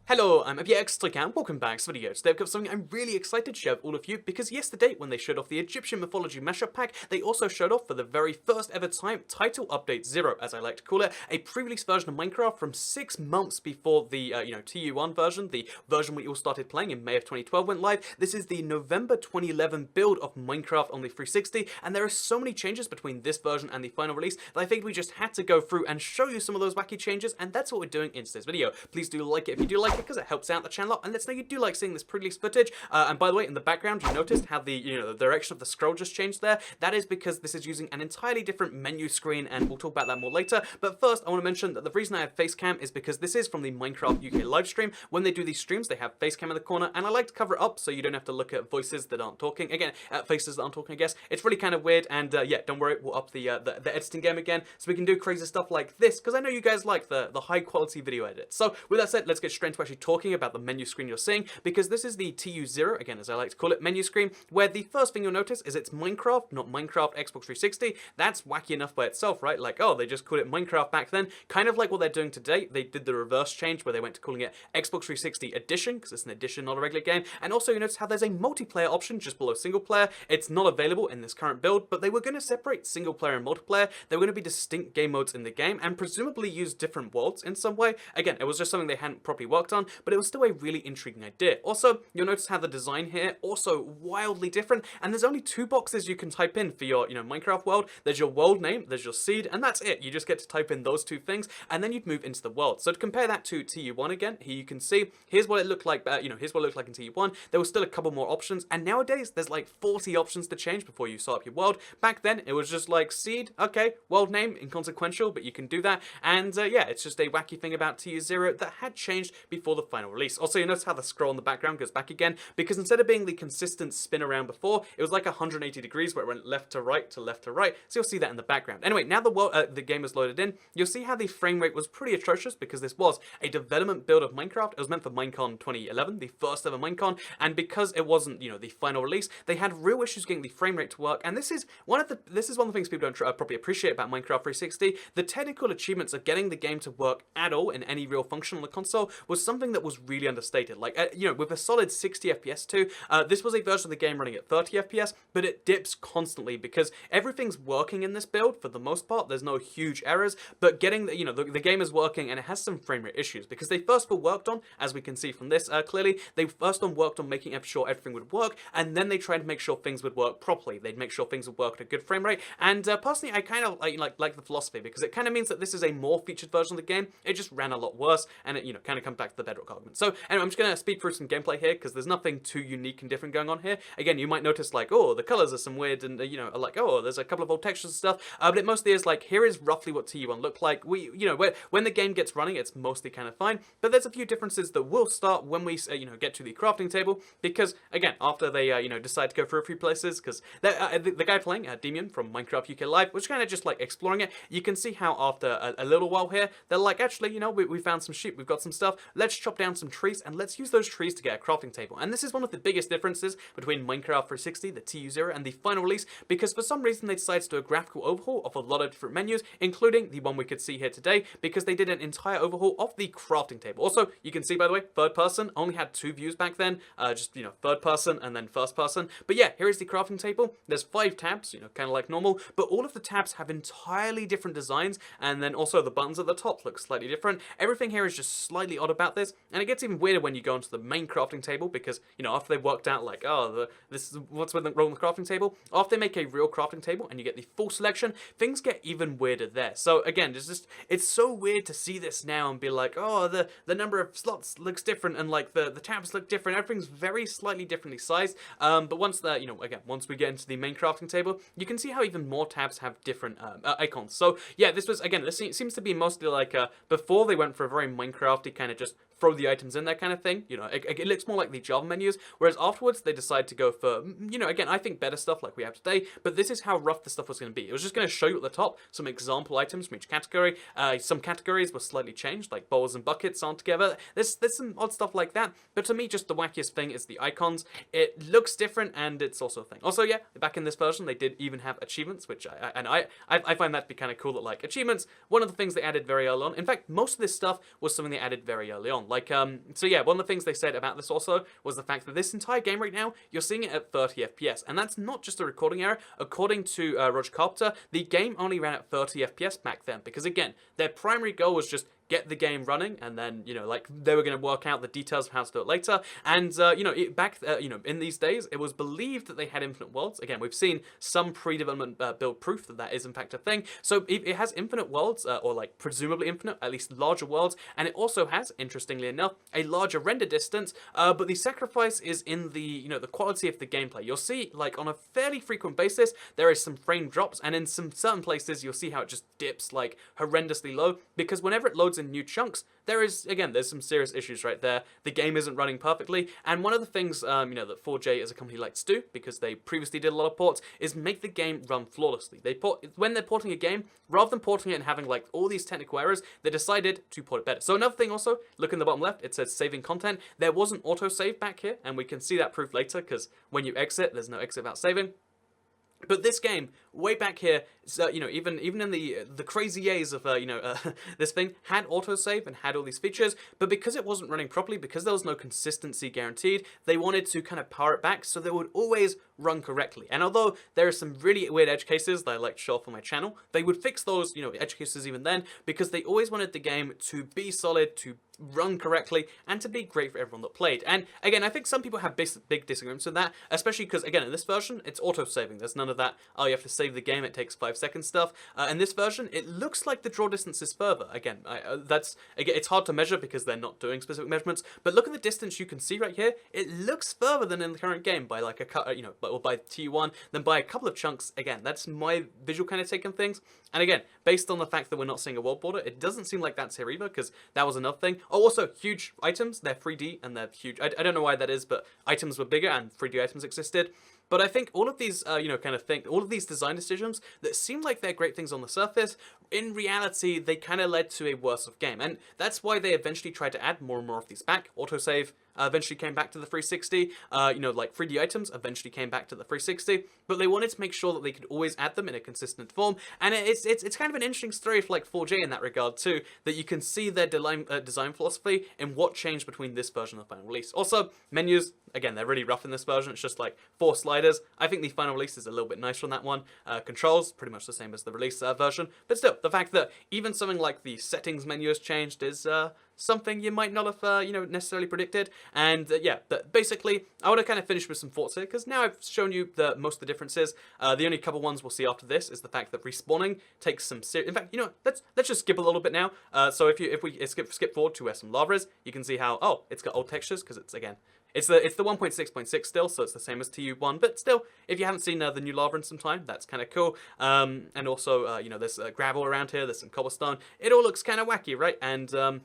Hello, I'm Elgato and welcome back to the video. Today I've got something I'm really excited to share with all of you because yesterday when they showed off the Egyptian Mythology Mashup Pack, they also showed off for the very first ever time Title Update 0, as I like to call it, a pre-release version of Minecraft from 6 months before the, TU1 version, the version we all started playing in May of 2012 went live. This is the November 2011 build of Minecraft on the 360, and there are so many changes between this version and the final release that I think we just had to go through and show you some of those wacky changes, and that's what we're doing in today's video. Please do like it if you do like it, because it helps out the channel out and lets know you do like seeing this pre-release footage. And by the way, in the background, you noticed how the the direction of the scroll just changed there. That is because this is using an entirely different menu screen, and we'll talk about that more later. But first, I want to mention that the reason I have Facecam is because this is from the Minecraft UK live stream. When they do these streams, they have Facecam in the corner, and I like to cover it up so you don't have to look at voices that aren't talking. Again, at faces that aren't talking, I guess. It's really kind of weird, and yeah, don't worry, we'll up the editing game again so we can do crazy stuff like this, because I know you guys like the high quality video edit. So with that said, let's get straight into actually talking about the menu screen you're seeing, because this is the TU0, again, as I like to call it, menu screen, where the first thing you'll notice is it's Minecraft, not Minecraft Xbox 360. That's wacky enough by itself, right? Like, oh, they just called it Minecraft back then, kind of like what they're doing today. They did the reverse change where they went to calling it Xbox 360 Edition, because it's an edition, not a regular game. And also you notice how there's a multiplayer option just below single player. It's not available in this current build, but they were going to separate single player and multiplayer. They were going to be distinct game modes in the game and presumably use different worlds in some way. Again, it was just something they hadn't properly worked on, but it was still a really intriguing idea. Also, you'll notice how the design here also wildly different, and there's only 2 boxes you can type in for your, Minecraft world. There's your world name, there's your seed, and that's it. You just get to type in those 2 things, and then you'd move into the world. So to compare that to TU1 again, here you can see, here's what it looked like, here's what it looked like in TU1. There was still a couple more options, and nowadays there's like 40 options to change before you start up your world. Back then, it was just like seed, okay, world name, inconsequential, but you can do that, and yeah, it's just a wacky thing about TU0 that had changed before the final release. Also, you notice how the scroll in the background goes back again, because instead of being the consistent spin around before, it was like 180 degrees where it went left to right to left to right, so you'll see that in the background. Anyway, now the game is loaded in, you'll see how the frame rate was pretty atrocious, because this was a development build of Minecraft. It was meant for Minecon 2011, the first ever Minecon, and because it wasn't, the final release, they had real issues getting the frame rate to work, and this is one of the things people don't probably appreciate about Minecraft 360. The technical achievements of getting the game to work at all in any real function on the console was something that was really understated. Like, with a solid 60 FPS too, this was a version of the game running at 30 FPS, but it dips constantly because everything's working in this build for the most part. There's no huge errors, but getting the game is working, and it has some frame rate issues because they first were worked on, as we can see from this clearly, they first worked on making sure everything would work, and then they tried to make sure things would work properly. They'd make sure things would work at a good frame rate, and personally, I kind of like the philosophy, because it kind of means that this is a more featured version of the game. It just ran a lot worse, and it kind of comes back to the bedrock argument. So anyway, I'm just going to speed through some gameplay here, because there's nothing too unique and different going on here. Again, you might notice like, oh, the colors are some weird, and like, oh, there's a couple of old textures and stuff, but it mostly is like, here is roughly what TU1 looked like. When the game gets running, it's mostly kind of fine, but there's a few differences that will start when we get to the crafting table, because again, after they decide to go through a few places, because the guy playing Demian from Minecraft UK Live was kind of just like exploring it. You can see how after a little while here, they're like, actually, we found some sheep, we've got some stuff, let's chop down some trees, and let's use those trees to get a crafting table. And this is one of the biggest differences between Minecraft 360, the TU0, and the final release, because for some reason they decided to do a graphical overhaul of a lot of different menus, including the one we could see here today, because they did an entire overhaul of the crafting table. Also, you can see, by the way, third person only had 2 views back then, just, third person and then first person. But yeah, here is the crafting table. There's 5 tabs, kind of like normal, but all of the tabs have entirely different designs, and then also the buttons at the top look slightly different. Everything here is just slightly odd about this, and it gets even weirder when you go into the main crafting table, because, after they've worked out like, oh, this is what's wrong with the crafting table, after they make a real crafting table and you get the full selection, things get even weirder there. So again, it's so weird to see this now and be like, oh, the number of slots looks different, and like the tabs look different, everything's very slightly differently sized, but once once we get into the main crafting table, you can see how even more tabs have different icons. So yeah, this seems to be mostly like before they went for a very Minecrafty kind of just throw the items in there kind of thing. It looks more like the Java menus, whereas afterwards they decide to go for, again, I think better stuff like we have today, but this is how rough the stuff was going to be. It was just going to show you at the top some example items from each category. Some categories were slightly changed, like bowls and buckets aren't together. There's some odd stuff like that, but to me, just the wackiest thing is the icons. It looks different, and it's also a thing. Also, yeah, back in this version, they did even have achievements, which I find that to be kind of cool, that like achievements, one of the things they added very early on. In fact, most of this stuff was something they added very early on. on. Like, so yeah, one of the things they said about this also was the fact that this entire game right now, you're seeing it at 30 FPS, and that's not just a recording error. According to Roger Carpenter, the game only ran at 30 FPS back then, because again, their primary goal was just get the game running, and then, you know, like, they were going to work out the details of how to do it later. And, you know, in these days, it was believed that they had infinite worlds. Again, we've seen some pre-development build proof that that is, in fact, a thing. So it has infinite worlds, or, like, presumably infinite, at least larger worlds, and it also has, interestingly enough, a larger render distance, but the sacrifice is in the, you know, the quality of the gameplay. You'll see, like, on a fairly frequent basis, there is some frame drops, and in some certain places, you'll see how it just dips, like, horrendously low, because whenever it loads in new chunks, there's some serious issues right there. The game isn't running perfectly, and one of the things, you know, that 4J as a company likes to do, because they previously did a lot of ports, is make the game run flawlessly. When they're porting a game, rather than porting it and having, like, all these technical errors, they decided to port it better. So another thing also, look in the bottom left, it says saving content. There was an autosave back here, and we can see that proof later, because when you exit, there's no exit without saving. But this game, way back here, you know, even in the crazy years of, you know, this thing, had autosave and had all these features, but because it wasn't running properly, because there was no consistency guaranteed, they wanted to kind of power it back so that it would always run correctly. And although there are some really weird edge cases that I like to show off on my channel, they would fix those, you know, edge cases even then, because they always wanted the game to be solid, to run correctly, and to be great for everyone that played. And again, I think some people have big disagreements with that, especially because, again, in this version, it's auto-saving. There's none of that, oh, you have to save the game, it takes 5 seconds stuff. In this version, it looks like the draw distance is further. Again, it's hard to measure because they're not doing specific measurements, but look at the distance you can see right here. It looks further than in the current game by like you know, or by T1, than by a couple of chunks. Again, that's my visual kind of take on things. And again, based on the fact that we're not seeing a world border, it doesn't seem like that's here either, because that was another thing. Oh, also, huge items. They're 3D, and they're huge. I don't know why that is, but items were bigger, and 3D items existed. But I think all of these, you know, all of these design decisions that seem like they're great things on the surface, in reality, they kind of led to a worse off game. And that's why they eventually tried to add more and more of these back. Autosave eventually came back to the 360. You know, like 3D items eventually came back to the 360. But they wanted to make sure that they could always add them in a consistent form. And it's kind of an interesting story for like 4J in that regard too, that you can see their design philosophy in what changed between this version and the final release. Also, menus, again, they're really rough in this version. It's just like 4 sliders. I think the final release is a little bit nicer on that one. Controls, pretty much the same as the release version. But still, the fact that even something like the settings menu has changed is something you might not have, you know, necessarily predicted. And yeah, but basically, I want to kind of finish with some thoughts here, because now I've shown you most of the differences. The only couple ones we'll see after this is the fact that respawning takes some serious. In fact, you know, let's just skip a little bit now. So if we skip forward to where some lava is, you can see how, oh, it's got old textures, because it's, again, it's the 1.6.6 still, so it's the same as TU1, but still, if you haven't seen the new lava in some time, that's kind of cool. And also, you know, there's gravel around here, there's some cobblestone. It all looks kind of wacky, right? And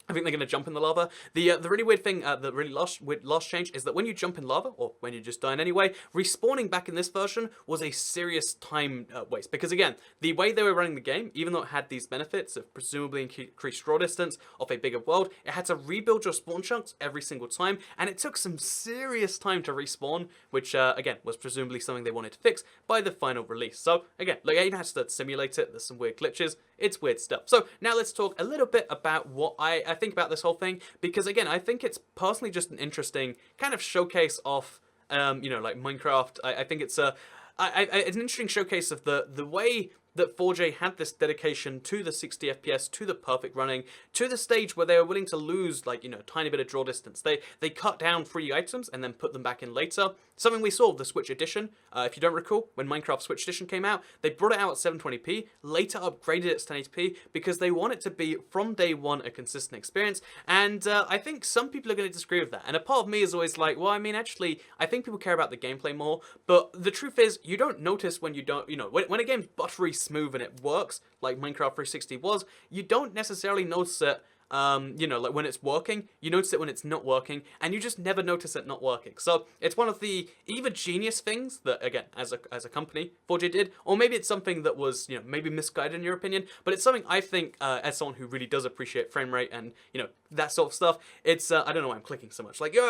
I think they're going to jump in the lava. The really weird thing, the really last change, is that when you jump in lava, or when you just die in anyway, respawning back in this version was a serious time waste. Because again, the way they were running the game, even though it had these benefits of presumably increased draw distance of a bigger world, it had to rebuild your spawn chunks every single time, and it took some serious time to respawn, which again, was presumably something they wanted to fix by the final release. So again, like, it even has to simulate it, there's some weird glitches, it's weird stuff. So now let's talk a little bit about what I think about this whole thing, because again, I think it's personally just an interesting kind of showcase of, you know, like Minecraft. I think it's it's an interesting showcase of the way that 4J had this dedication to the 60 FPS, to the perfect running, to the stage where they were willing to lose, like, you know, a tiny bit of draw distance. They cut down 3D items and then put them back in later. Something we saw with the Switch Edition. If you don't recall, when Minecraft Switch Edition came out, they brought it out at 720p, later upgraded it to 1080p, because they want it to be, from day one, a consistent experience. And I think some people are going to disagree with that. And a part of me is always like, well, I mean, actually, I think people care about the gameplay more. But the truth is, you don't notice when you don't, you know, when a game's buttery smooth and it works, like Minecraft 360 was, you don't necessarily notice it, you know, like when it's working. You notice it when it's not working, and you just never notice it not working. So it's one of the either genius things that, again, as a company, 4J did, or maybe it's something that was, you know, maybe misguided in your opinion, but it's something I think, as someone who really does appreciate frame rate and, you know, that sort of stuff, it's, I don't know why I'm clicking so much. Like, yo,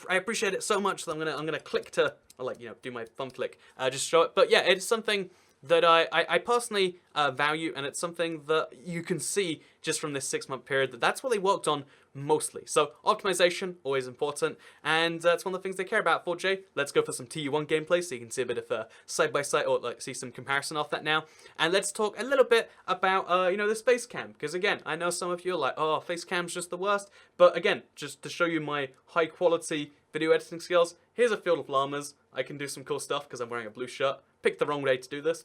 I appreciate it so much that I'm gonna click to, like, you know, do my thumb click, just show it. But yeah, it's something that I personally value, and it's something that you can see just from this 6-month period, that's what they worked on mostly. So optimization, always important, and it's one of the things they care about. 4J, let's go for some TU1 gameplay so you can see a bit of side-by-side, or like see some comparison of that now. And let's talk a little bit about, you know, this face cam, because again, I know some of you are like, oh, face cam's just the worst, but again, just to show you my high-quality video editing skills, here's a field of llamas. I can do some cool stuff because I'm wearing a blue shirt. Picked the wrong way to do this.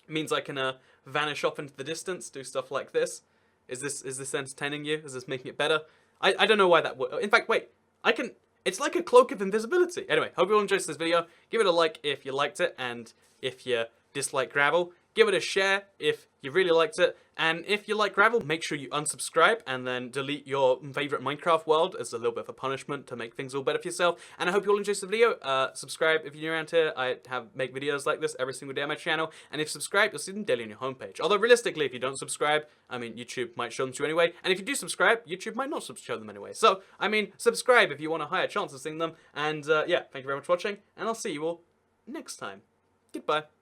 It means I can vanish off into the distance, do stuff like this. Is this entertaining you? Is this making it better? I don't know why that would. In fact, wait. It's like a cloak of invisibility. Anyway, hope you all enjoyed this video. Give it a like if you liked it, and if you dislike gravel, give it a share if you really liked it. And if you like gravel, make sure you unsubscribe and then delete your favorite Minecraft world as a little bit of a punishment to make things all better for yourself. And I hope you all enjoyed the video. Subscribe if you're new around here. I make videos like this every single day on my channel. And if you subscribe, you'll see them daily on your homepage. Although realistically, if you don't subscribe, I mean, YouTube might show them to you anyway. And if you do subscribe, YouTube might not show them anyway. So, I mean, subscribe if you want a higher chance of seeing them. And yeah, thank you very much for watching. And I'll see you all next time. Goodbye.